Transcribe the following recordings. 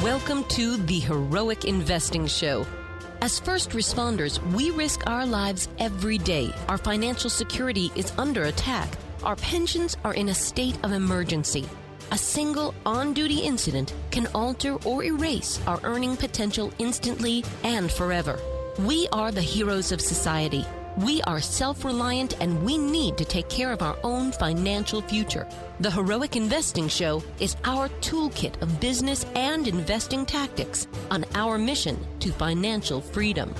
Welcome to the Heroic Investing Show. As first responders, we risk our lives every day. Our financial security is under attack. Our pensions are in a state of emergency. A single on-duty incident can alter or erase our earning potential instantly and forever. We are the heroes of society. We are self-reliant and we need to take care of our own financial future. The Heroic Investing Show is our toolkit of business and investing tactics on our mission to financial freedom.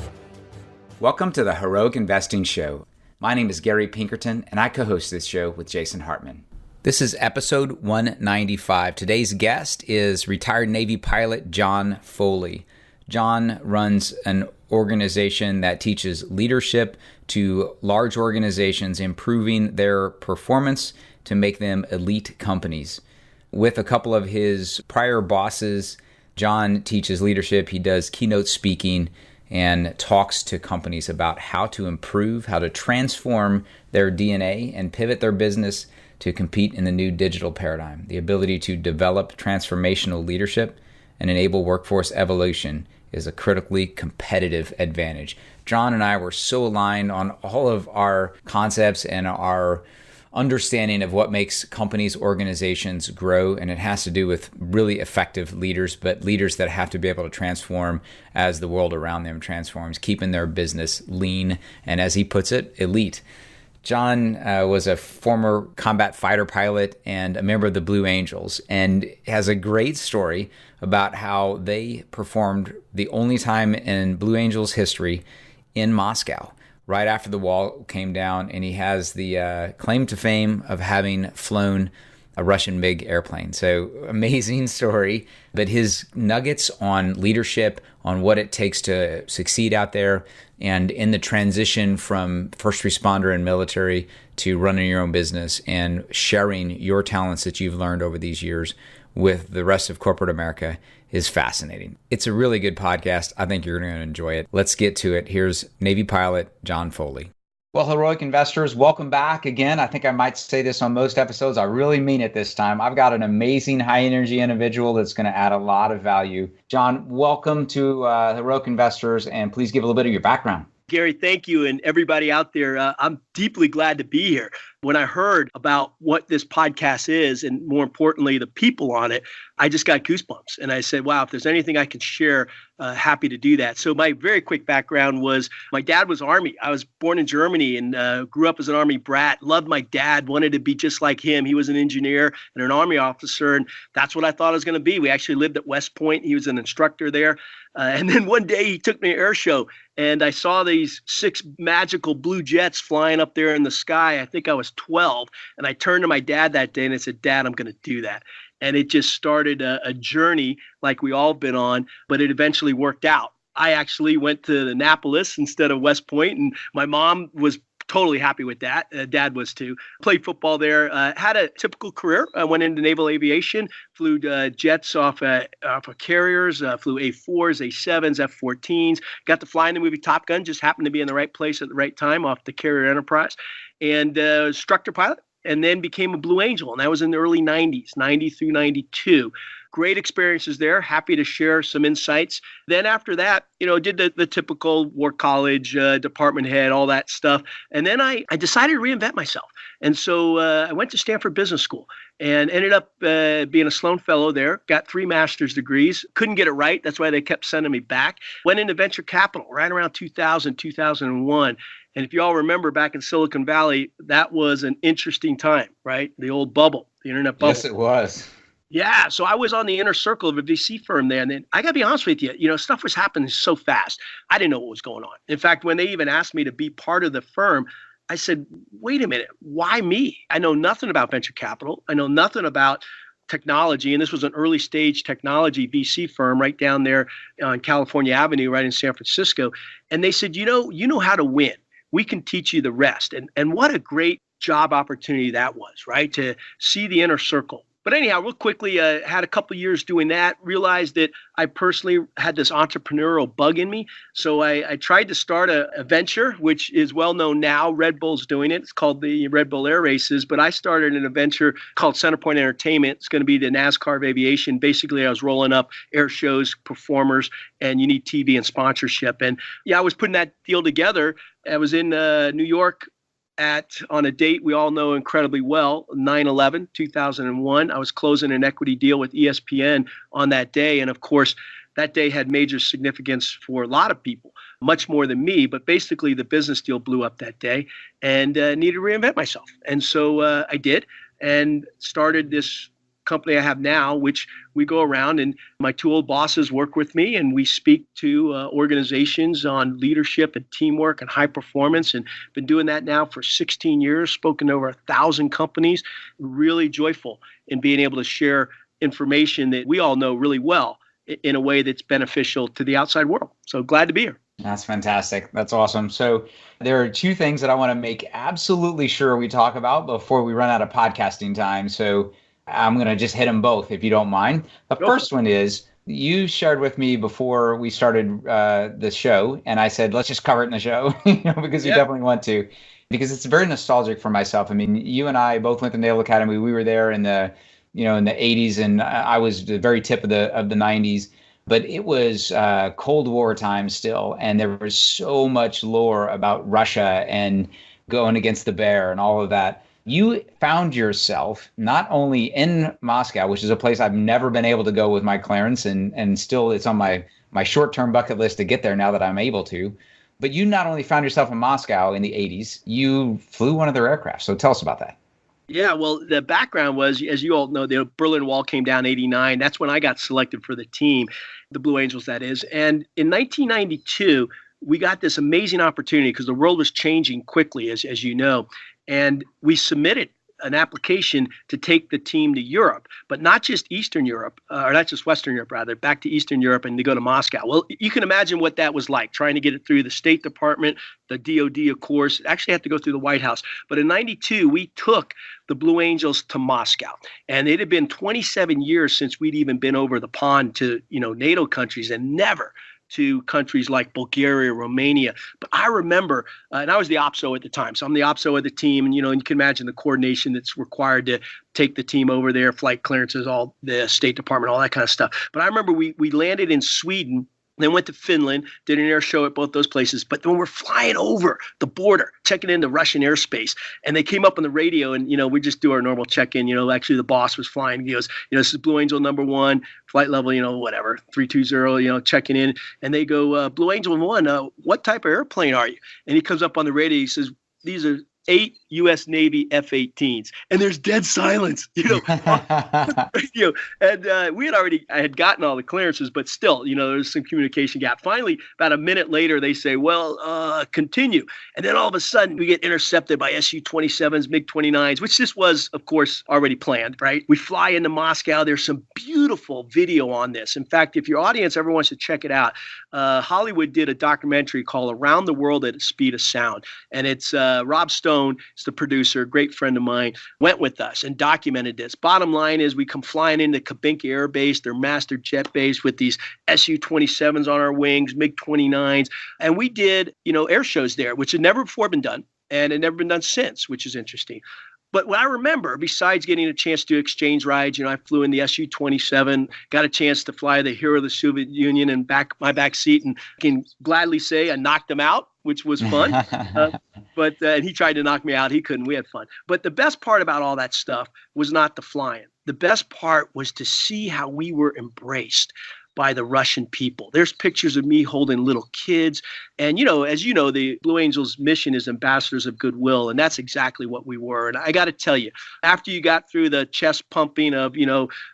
Welcome to the Heroic Investing Show. My name is Gary Pinkerton and I co-host this show with Jason Hartman. This is episode 195. Today's guest is retired Navy pilot John Foley. John runs an organization that teaches leadership to large organizations, improving their performance to make them elite companies. With a couple of his prior bosses, John teaches leadership. He does keynote speaking and talks to companies about how to improve, how to transform their DNA and pivot their business to compete in the new digital paradigm. The ability to develop transformational leadership and enable workforce evolution is a critically competitive advantage. John and I were so aligned on all of our concepts and our understanding of what makes companies, organizations grow, and it has to do with really effective leaders, but leaders that have to be able to transform as the world around them transforms, keeping their business lean and, as he puts it, elite. John was a former combat fighter pilot and a member of the Blue Angels, and has a great story about how they performed the only time in Blue Angels history in Moscow, right after the wall came down, and he has the claim to fame of having flown a Russian MiG airplane. So amazing story, but his nuggets on leadership, on what it takes to succeed out there, and in the transition from first responder and military to running your own business and sharing your talents that you've learned over these years with the rest of corporate America is fascinating. It's a really good podcast. I think you're going to enjoy it. Let's get to it. Here's Navy pilot John Foley. Well, Heroic Investors, welcome back again. I think I might say this on most episodes. I really mean it this time. I've got an amazing high-energy individual that's going to add a lot of value. John, welcome to Heroic Investors, and please give a little bit of your background. Gary, thank you. And everybody out there, I'm deeply glad to be here. When I heard about what this podcast is, and more importantly, the people on it, I just got goosebumps. And I said, wow, if there's anything I can share, happy to do that. So my very quick background was my dad was Army. I was born in Germany and grew up as an Army brat. Loved my dad, wanted to be just like him. He was an engineer and an Army officer. And that's what I thought I was going to be. We actually lived at West Point. He was an instructor there. And then one day he took me to an air show and I saw these 6 magical blue jets flying up there in the sky. I think I was 12. And I turned to my dad that day and I said, Dad, I'm going to do that. And it just started a journey like we all been on, but it eventually worked out. I actually went to Annapolis instead of West Point, and my mom was totally happy with that. Dad was too. Played football there. Had a typical career. I went into naval aviation, flew jets off of carriers, flew A4s, A7s, F-14s. Got to fly in the movie Top Gun. Just happened to be in the right place at the right time off the Carrier Enterprise. And instructor pilot. And then became a Blue Angel. And that was in the early 90s, 90 through 92. Great experiences there. Happy to share some insights. Then after that, did the typical war college, department head, all that stuff. And then I decided to reinvent myself. And so I went to Stanford Business School and ended up being a Sloan Fellow there. Got 3 master's degrees. Couldn't get it right. That's why they kept sending me back. Went into venture capital right around 2000, 2001. And if you all remember back in Silicon Valley, that was an interesting time, right? The old bubble, the internet bubble. Yes, it was. Yeah. So I was on the inner circle of a VC firm there. And then I got to be honest with you, stuff was happening so fast. I didn't know what was going on. In fact, when they even asked me to be part of the firm, I said, wait a minute, why me? I know nothing about venture capital. I know nothing about technology. And this was an early stage technology VC firm right down there on California Avenue, right in San Francisco. And they said, you know how to win. We can teach you the rest. And what a great job opportunity that was, right? To see the inner circle But anyhow, real quickly, had a couple years doing that, realized that I personally had this entrepreneurial bug in me. So I tried to start a venture, which is well known now. Red Bull's doing it. It's called the Red Bull Air Races. But I started an adventure called Centerpoint Entertainment. It's going to be the NASCAR of aviation. Basically, I was rolling up air shows, performers, and you need TV and sponsorship. And yeah, I was putting that deal together. I was in New York on a date we all know incredibly well, 9/11, 2001. I was closing an equity deal with ESPN on that day. And of course, that day had major significance for a lot of people, much more than me. But basically, the business deal blew up that day and needed to reinvent myself. And so I did and started this company I have now, which we go around and my two old bosses work with me and we speak to organizations on leadership and teamwork and high performance, and been doing that now for 16 years, spoken to over 1,000 companies, really joyful in being able to share information that we all know really well in a way that's beneficial to the outside world. So glad to be here. That's fantastic. That's awesome. So there are two things that I want to make absolutely sure we talk about before we run out of podcasting time. So I'm going to just hit them both, if you don't mind. The first one is, you shared with me before we started the show, and I said, let's just cover it in the show, because we definitely want to, because it's very nostalgic for myself. I mean, you and I both went to Naval Academy. We were there in the 80s, and I was the very tip of the 90s. But it was Cold War time still, and there was so much lore about Russia and going against the bear and all of that. You found yourself not only in Moscow, which is a place I've never been able to go with my clearance, and still it's on my short-term bucket list to get there now that I'm able to. But you not only found yourself in Moscow in the 80s, you flew one of their aircraft. So tell us about that. Yeah, well, the background was, as you all know, the Berlin Wall came down in 89. That's when I got selected for the team, the Blue Angels, that is. And in 1992, we got this amazing opportunity because the world was changing quickly, as you know. And we submitted an application to take the team to Europe, but not just Eastern Europe, or not just Western Europe, rather, back to Eastern Europe and to go to Moscow. Well, you can imagine what that was like, trying to get it through the State Department, the DOD, of course. It actually had to go through the White House. But in 92, we took the Blue Angels to Moscow. And it had been 27 years since we'd even been over the pond to, NATO countries, and never to countries like Bulgaria, Romania. But I remember, and I was the OPSO at the time, so I'm the OPSO of the team, and you can imagine the coordination that's required to take the team over there, flight clearances, all the State Department, all that kind of stuff. But I remember we landed in Sweden, then went to Finland, did an air show at both those places. But when we're flying over the border, checking into Russian airspace, and they came up on the radio, and, we just do our normal check-in. Actually, the boss was flying. He goes, this is Blue Angel number 1, flight level, whatever, 320, checking in. And they go, Blue Angel 1, what type of airplane are you? And he comes up on the radio. He says, these are 8 U.S. Navy F-18s, and there's dead silence, radio. And I had gotten all the clearances, but still, there's some communication gap. Finally, about a minute later, they say, well, continue. And then all of a sudden, we get intercepted by Su-27s, MiG-29s, which this was, of course, already planned, right? We fly into Moscow. There's some beautiful video on this. In fact, if your audience ever wants to check it out, Hollywood did a documentary called Around the World at the Speed of Sound. And it's Rob Stone, is the producer, great friend of mine, went with us and documented this. Bottom line is we come flying into Kabinka Air Base, their master jet base, with these Su-27s on our wings, MiG-29s. And we did, air shows there, which had never before been done and had never been done since, which is interesting. But what I remember, besides getting a chance to exchange rides, I flew in the Su-27, got a chance to fly the hero of the Soviet Union in my back seat, and can gladly say I knocked him out, which was fun. But he tried to knock me out. He couldn't. We had fun. But the best part about all that stuff was not the flying. The best part was to see how we were embraced by the Russian people. There's pictures of me holding little kids. And, as you know, the Blue Angels mission is ambassadors of goodwill. And that's exactly what we were. And I got to tell you, after you got through the chest pumping of,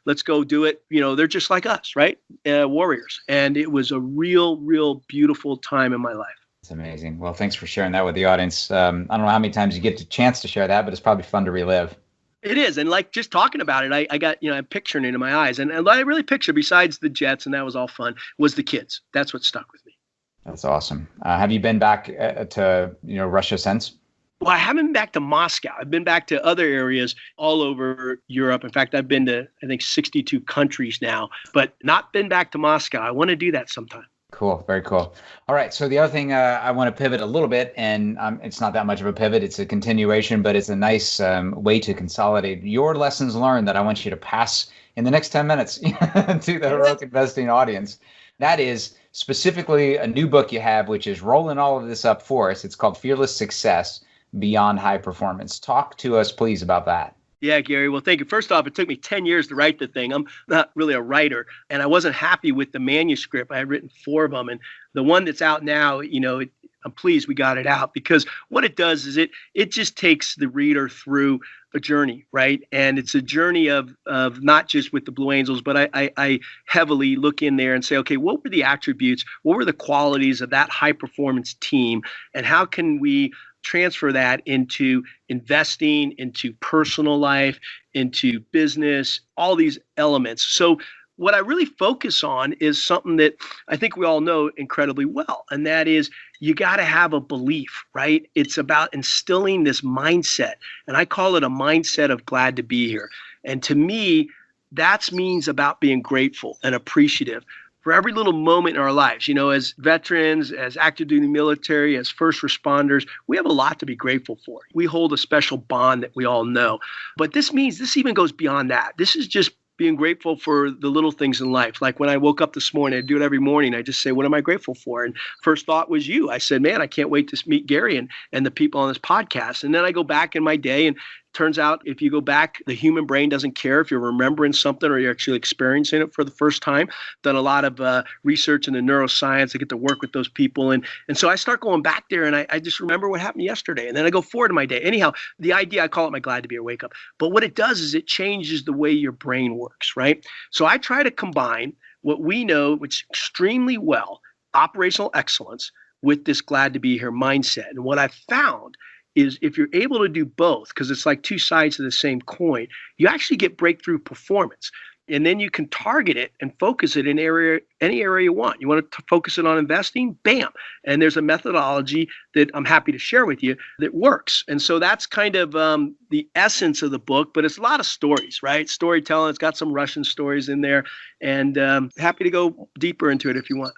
let's go do it, they're just like us, right? Warriors. And it was a real, real beautiful time in my life. It's amazing. Well, thanks for sharing that with the audience. I don't know how many times you get the chance to share that, but it's probably fun to relive. It is. And like just talking about it, I got, I'm picturing it in my eyes. And I really picture, besides the jets, and that was all fun, was the kids. That's what stuck with me. That's awesome. Have you been back to, Russia since? Well, I haven't been back to Moscow. I've been back to other areas all over Europe. In fact, I've been to, I think, 62 countries now, but not been back to Moscow. I want to do that sometime. Cool. Very cool. All right. So the other thing I want to pivot a little bit, and it's not that much of a pivot. It's a continuation, but it's a nice way to consolidate your lessons learned that I want you to pass in the next 10 minutes to the heroic investing audience. That is specifically a new book you have, which is rolling all of this up for us. It's called Fearless Success Beyond High Performance. Talk to us, please, about that. Yeah, Gary. Well, thank you. First off, it took me 10 years to write the thing. I'm not really a writer, and I wasn't happy with the manuscript. I had written 4 of them, and the one that's out now, I'm pleased we got it out, because what it does is it just takes the reader through a journey, right? And it's a journey of not just with the Blue Angels, but I heavily look in there and say, okay, what were the attributes? What were the qualities of that high performance team? And how can we transfer that into investing, into personal life, into business, all these elements? So what I really focus on is something that I think we all know incredibly well, and that is you got to have a belief, right? It's about instilling this mindset, and I call it a mindset of glad to be here. And to me, that means about being grateful and appreciative for every little moment in our lives. As veterans, as active duty military, as first responders, we have a lot to be grateful for. We hold a special bond that we all know. But this even goes beyond that. This is just being grateful for the little things in life. Like when I woke up this morning, I do it every morning. I just say, what am I grateful for? And first thought was you. I said, man, I can't wait to meet Gary and the people on this podcast. And then I go back in my day, and turns out if you go back, the human brain doesn't care if you're remembering something or you're actually experiencing it for the first time. Done a lot of research in the neuroscience. I get to work with those people. And so I start going back there, and I just remember what happened yesterday. And then I go forward in my day. Anyhow, the idea, I call it my glad to be or wake up. But what it does is it changes the way your brain works, right? So I try to combine what we know, which extremely well, operational excellence, with this glad to be here mindset. And what I found is if you're able to do both, because it's like 2 sides of the same coin, you actually get breakthrough performance. And then you can target it and focus it in any area you want. You want to focus it on investing? Bam. And there's a methodology that I'm happy to share with you that works. And so that's kind of the essence of the book, but it's a lot of stories, right? Storytelling. It's got some Russian stories in there, and happy to go deeper into it if you want.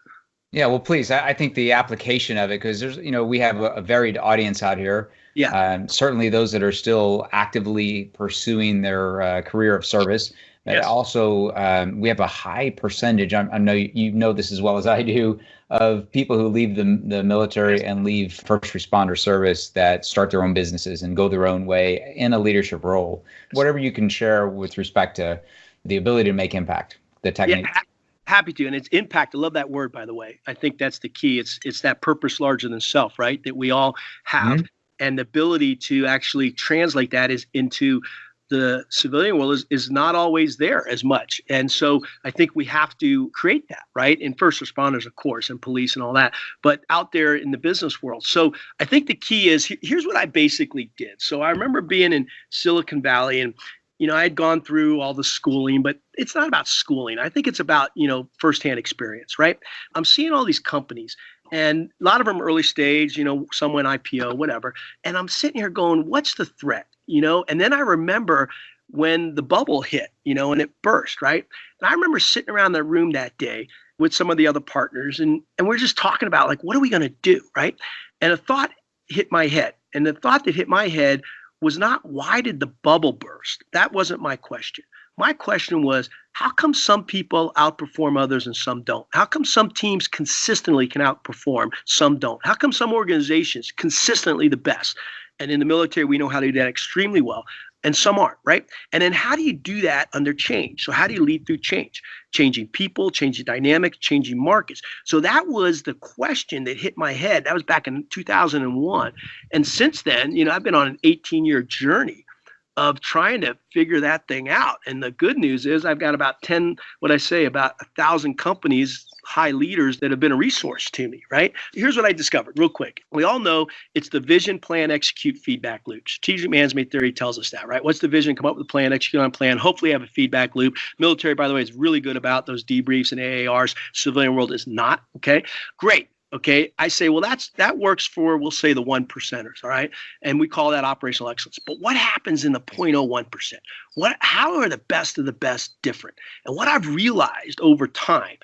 Yeah, well, please. I think the application of it, because there's, we have a varied audience out here. Yeah. Certainly those that are still actively pursuing their career of service. But yes. Also, we have a high percentage, I know you know this as well as I do, of people who leave the military and leave first responder service that start their own businesses and go their own way in a leadership role. Whatever you can share with respect to the ability to make impact, the technique. Yeah. Happy to. And it's impact. I love that word, by the way. I think that's the key. It's that purpose larger than self, right? That we all have. Mm-hmm. And the ability to actually translate that is into the civilian world is not always there as much. And so I think we have to create that, right? In first responders, of course, and police and all that, but out there in the business world. So I think the key is, here's what I basically did. So I remember being in Silicon Valley, and I had gone through all the schooling, but it's not about schooling. I think it's about, firsthand experience, right? I'm seeing all these companies, and a lot of them early stage, some went IPO, whatever. And I'm sitting here going, what's the threat? And then I remember when the bubble hit, and it burst, right? And I remember sitting around the room that day with some of the other partners, and we're just talking about, like, what are we going to do, right? And a thought hit my head. And the thought that hit my head was not, why did the bubble burst? That wasn't my question. My question was, how come some people outperform others and some don't? How come some teams consistently can outperform, some don't? How come some organizations consistently the best? And in the military, we know how to do that extremely well, and some aren't, right? And then how do you do that under change? So how do you lead through change? Changing people, changing dynamics, changing markets. So that was the question that hit my head. That was back in 2001. And since then, I've been on an 18-year journey of trying to figure that thing out. And the good news is I've got about 1,000 companies, high leaders that have been a resource to me, right? Here's what I discovered real quick. We all know it's the vision, plan, execute, feedback loop. Strategic management theory tells us that, right? What's the vision? Come up with a plan, execute on a plan, hopefully have a feedback loop. Military, by the way, is really good about those debriefs and AARs. Civilian world is not, okay? Great. Okay, I say, well, that works for, we'll say, the 1%ers, all right? And we call that operational excellence. But what happens in the 0.01%? How are the best of the best different? And what I've realized over time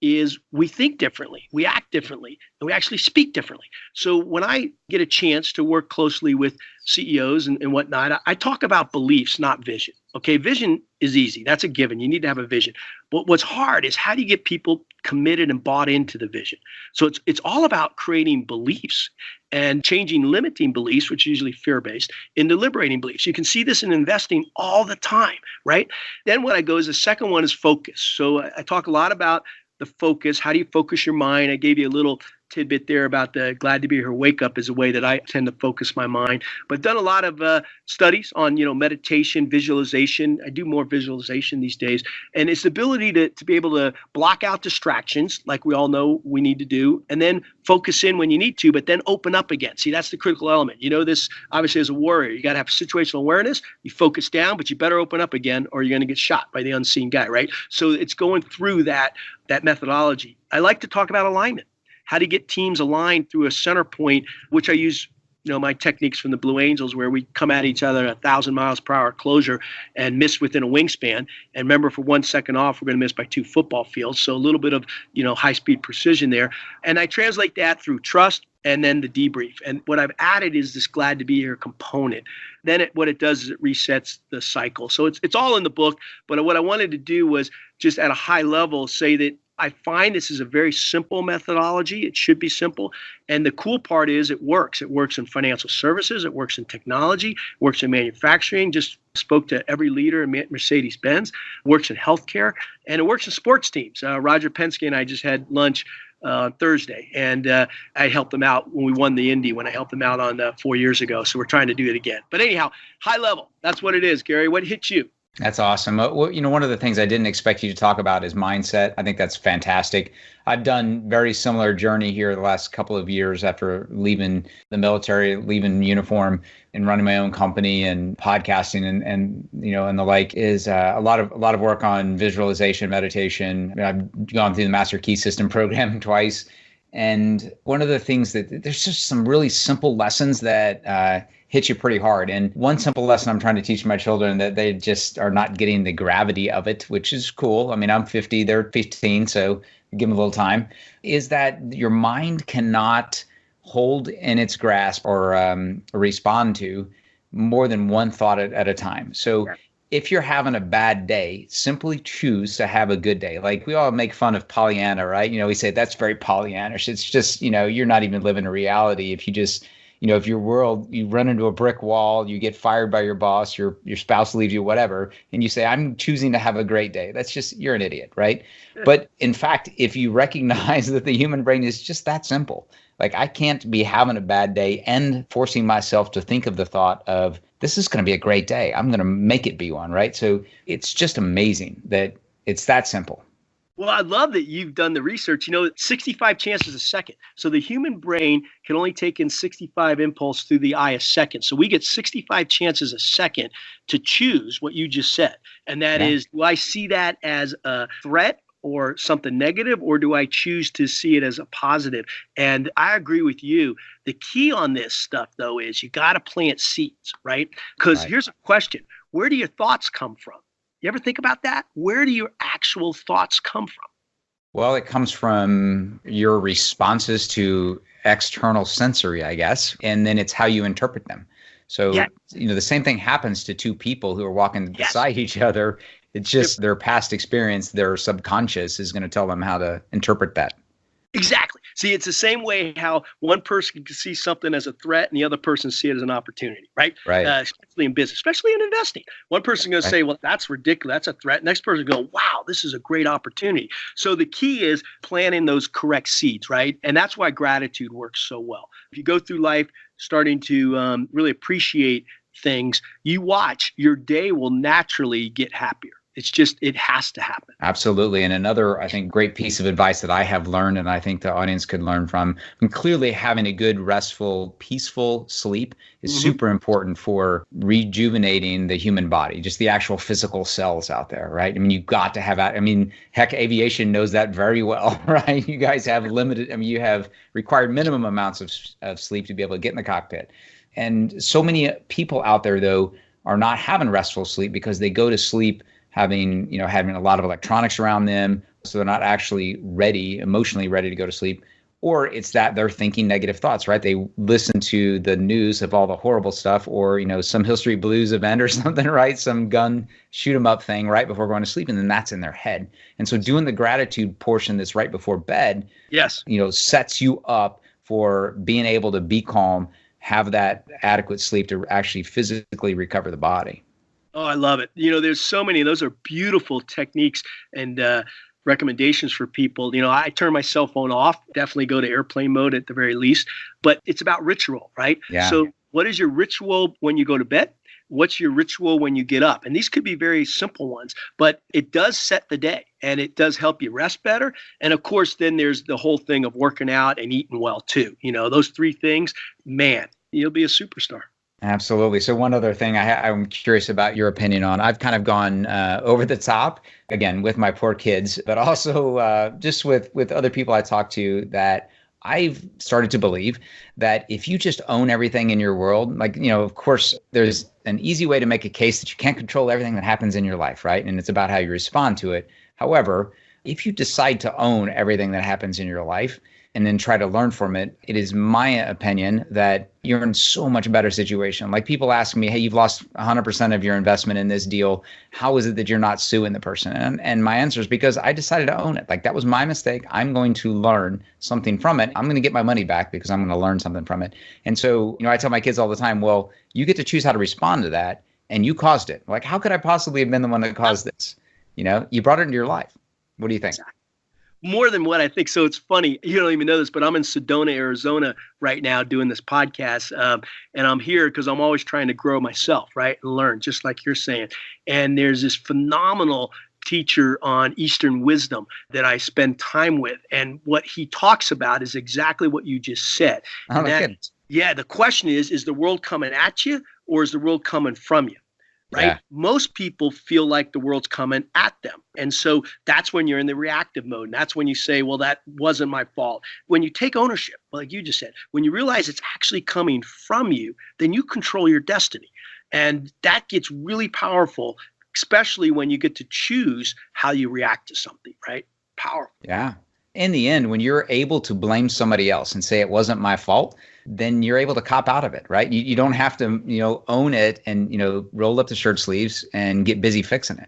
is we think differently, we act differently, and we actually speak differently. So when I get a chance to work closely with CEOs and whatnot, I talk about beliefs, not vision. Okay, vision is easy. That's a given. You need to have a vision. But what's hard is how do you get people committed and bought into the vision? So it's all about creating beliefs and changing limiting beliefs, which are usually fear-based, into liberating beliefs. You can see this in investing all the time, right? Then what I go is the second one is focus. So I talk a lot about the focus. How do you focus your mind? I gave you a little tidbit there about the glad to be here wake up is a way that I tend to focus my mind. But I've done a lot of studies on, meditation, visualization. I do more visualization these days. And it's the ability to be able to block out distractions, like we all know we need to do, and then focus in when you need to, but then open up again. See, that's the critical element. You know this, obviously, as a warrior, you got to have situational awareness. You focus down, but you better open up again or you're going to get shot by the unseen guy, right? So it's going through that methodology. I like to talk about alignment. How to get teams aligned through a center point, which I use, my techniques from the Blue Angels, where we come at each other at 1,000 miles per hour closure and miss within a wingspan. And remember, for 1 second off, we're going to miss by 2 football fields. So a little bit of, high-speed precision there. And I translate that through trust and then the debrief. And what I've added is this glad to be here component. Then what it does is it resets the cycle. So it's all in the book. But what I wanted to do was just at a high level say that I find this is a very simple methodology. It should be simple. And the cool part is it works. It works in financial services. It works in technology. It works in manufacturing. Just spoke to every leader in Mercedes-Benz. It works in healthcare. And it works in sports teams. Roger Penske and I just had lunch Thursday. And I helped them out when we won the Indy, when I helped them out on 4 years ago. So we're trying to do it again. But anyhow, high level. That's what it is, Gary. What hits you? That's awesome. One of the things I didn't expect you to talk about is mindset. I think that's fantastic. I've done very similar journey here the last couple of years after leaving the military, leaving uniform and running my own company and podcasting and the like is a lot of work on visualization, meditation. I've gone through the Master Key System program twice. And one of the things that there's just some really simple lessons that hit you pretty hard. And one simple lesson I'm trying to teach my children that they just are not getting the gravity of it, which is cool. I mean, I'm 50, they're 15, so give them a little time, is that your mind cannot hold in its grasp or respond to more than one thought at a time. So if you're having a bad day, simply choose to have a good day. Like we all make fun of Pollyanna, right? We say that's very Pollyannish. It's just, you're not even living a reality. If you just, if your world, you run into a brick wall, you get fired by your boss, your spouse leaves you, whatever, and you say, I'm choosing to have a great day. That's just, you're an idiot, right? But in fact, if you recognize that the human brain is just that simple, like I can't be having a bad day and forcing myself to think of the thought of, this is going to be a great day. I'm going to make it be one, right? So it's just amazing that it's that simple. Well, I love that you've done the research. 65 chances a second. So the human brain can only take in 65 impulse through the eye a second. So we get 65 chances a second to choose what you just said. And that is, do I see that as a threat or something negative, or do I choose to see it as a positive? And I agree with you. The key on this stuff, though, is you got to plant seeds, right? Because here's a question. Where do your thoughts come from? You ever think about that? Where do your actual thoughts come from? Well, it comes from your responses to external sensory, I guess, and then it's how you interpret them. So, the same thing happens to two people who are walking beside each other. It's just their past experience, their subconscious is going to tell them how to interpret that. Exactly. See, it's the same way how one person can see something as a threat and the other person see it as an opportunity, right? Right. Especially in business, especially in investing. One person is going to say, well, that's ridiculous. That's a threat. Next person go, wow, this is a great opportunity. So the key is planting those correct seeds, right? And that's why gratitude works so well. If you go through life starting to really appreciate things, you watch, your day will naturally get happier. It has to happen. Absolutely. And another, I think, great piece of advice that I have learned, and I think the audience could learn from, and clearly having a good, restful, peaceful sleep is super important for rejuvenating the human body, just the actual physical cells out there, right? I mean, you've got to have, heck, aviation knows that very well, right? You guys have you have required minimum amounts of sleep to be able to get in the cockpit. And so many people out there, though, are not having restful sleep because they go to sleep having a lot of electronics around them, so they're not actually emotionally ready to go to sleep. Or it's that they're thinking negative thoughts, right? They listen to the news of all the horrible stuff, or some Hill Street Blues event or something, right? Some gun shoot 'em up thing right before going to sleep, and then that's in their head. And so doing the gratitude portion that's right before bed, yes, sets you up for being able to be calm, have that adequate sleep to actually physically recover the body. Oh, I love it. There's so many, those are beautiful techniques and recommendations for people. I turn my cell phone off, definitely go to airplane mode at the very least, but it's about ritual, right? Yeah. So what is your ritual when you go to bed? What's your ritual when you get up? And these could be very simple ones, but it does set the day and it does help you rest better. And of course, then there's the whole thing of working out and eating well too. Those three things, man, you'll be a superstar. Absolutely. So one other thing I'm curious about your opinion on. I've kind of gone over the top, again, with my poor kids, but also just with other people I talk to, that I've started to believe that if you just own everything in your world, of course, there's an easy way to make a case that you can't control everything that happens in your life, right? And it's about how you respond to it. However, if you decide to own everything that happens in your life, and then try to learn from it, it is my opinion that you're in so much better situation. Like people ask me, hey, you've lost 100% of your investment in this deal. How is it that you're not suing the person? And my answer is because I decided to own it. Like that was my mistake. I'm going to learn something from it. I'm going to get my money back because I'm going to learn something from it. And so, I tell my kids all the time, well, you get to choose how to respond to that, and you caused it. Like, how could I possibly have been the one that caused this? You brought it into your life. What do you think? Exactly. More than what I think. So it's funny, you don't even know this, but I'm in Sedona, Arizona right now doing this podcast. And I'm here because I'm always trying to grow myself, right? And learn, just like you're saying. And there's this phenomenal teacher on Eastern wisdom that I spend time with. And what he talks about is exactly what you just said. Oh, yeah, the question is the world coming at you or is the world coming from you? Right? Yeah. Most people feel like the world's coming at them. And so that's when you're in the reactive mode. And that's when you say, well, that wasn't my fault. When you take ownership, like you just said, when you realize it's actually coming from you, then you control your destiny. And that gets really powerful, especially when you get to choose how you react to something, right? Powerful. Yeah. In the end, when you're able to blame somebody else and say it wasn't my fault, then you're able to cop out of it, right? You don't have to, own it and, roll up the shirt sleeves and get busy fixing it.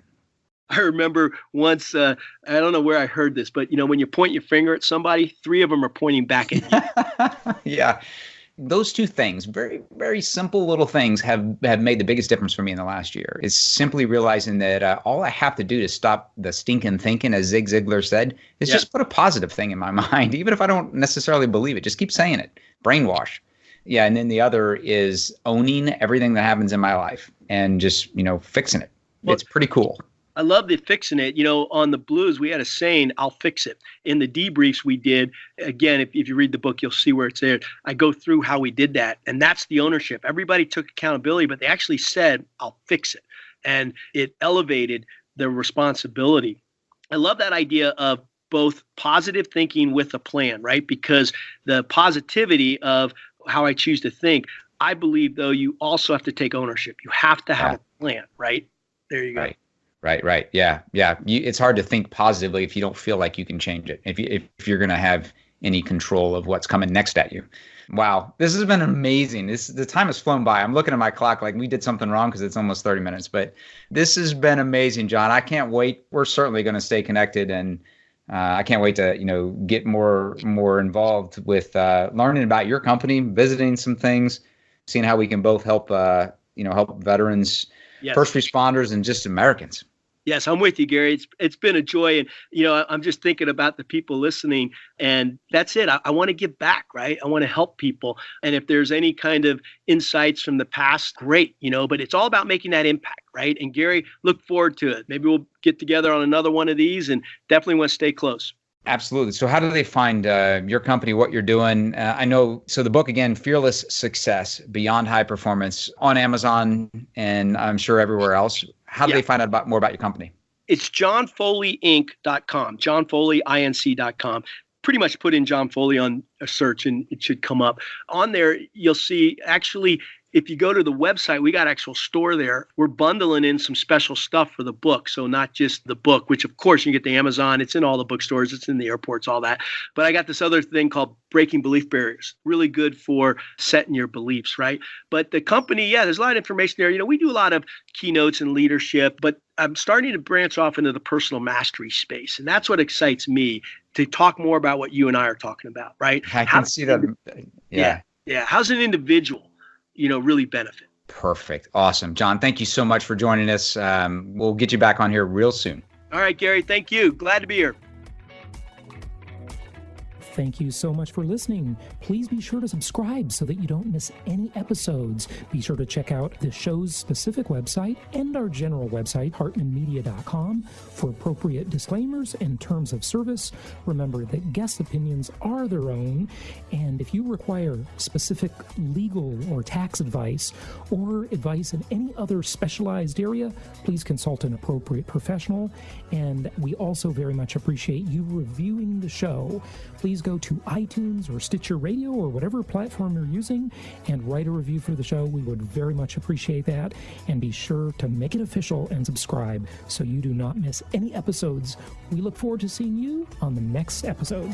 I remember once, I don't know where I heard this, but, when you point your finger at somebody, 3 of them are pointing back at you. Yeah. Those two things, very, very simple little things have made the biggest difference for me in the last year. Is simply realizing that all I have to do to stop the stinking thinking, as Zig Ziglar said, is just put a positive thing in my mind, even if I don't necessarily believe it. Just keep saying it. Brainwash. Yeah. And then the other is owning everything that happens in my life and just, fixing it. Well, it's pretty cool. I love the fixing it. On the Blues, we had a saying, I'll fix it. In the debriefs we did, again, if you read the book, you'll see where it's there. I go through how we did that. And that's the ownership. Everybody took accountability, but they actually said, I'll fix it. And it elevated the responsibility. I love that idea of both positive thinking with a plan, right? Because the positivity of how I choose to think, I believe, though, you also have to take ownership. You have to have a plan, right? There you go. Right. Yeah. It's hard to think positively if you don't feel like you can change it, if you're going to have any control of what's coming next at you. Wow. This has been amazing. The time has flown by. I'm looking at my clock like we did something wrong because it's almost 30 minutes. But this has been amazing, John. I can't wait. We're certainly going to stay connected, and I can't wait to get more involved with learning about your company, visiting some things, seeing how we can both help help veterans, first responders, and just Americans. Yes, I'm with you, Gary. It's been a joy. And, I'm just thinking about the people listening, and that's it. I want to give back, right? I want to help people. And if there's any kind of insights from the past, great, but it's all about making that impact, right? And Gary, look forward to it. Maybe we'll get together on another one of these, and definitely want to stay close. Absolutely. So how do they find your company, what you're doing? I know, so the book, again, Fearless Success, Beyond High Performance, on Amazon and I'm sure everywhere else. How do they find out more about your company? It's johnfoleyinc.com, johnfoleyinc.com. Pretty much put in John Foley on a search and it should come up. On there, you'll see, actually, if you go to the website, we got an actual store there. We're bundling in some special stuff for the book. So not just the book, which of course you can get the Amazon. It's in all the bookstores. It's in the airports, all that. But I got this other thing called Breaking Belief Barriers. Really good for setting your beliefs, right? But the company, there's a lot of information there. We do a lot of keynotes and leadership, but I'm starting to branch off into the personal mastery space. And that's what excites me, to talk more about what you and I are talking about, right? I can see that. Yeah. How's an individual really benefit? Perfect. Awesome. John, thank you so much for joining us. We'll get you back on here real soon. All right, Gary. Thank you. Glad to be here. Thank you so much for listening. Please be sure to subscribe so that you don't miss any episodes. Be sure to check out the show's specific website and our general website, hartmanmedia.com, for appropriate disclaimers and terms of service. Remember that guest opinions are their own, and if you require specific legal or tax advice or advice in any other specialized area, please consult an appropriate professional. And we also very much appreciate you reviewing the show. Please go to iTunes or Stitcher Radio or whatever platform you're using and write a review for the show. We would very much appreciate that. And be sure to make it official and subscribe so you do not miss any episodes. We look forward to seeing you on the next episode.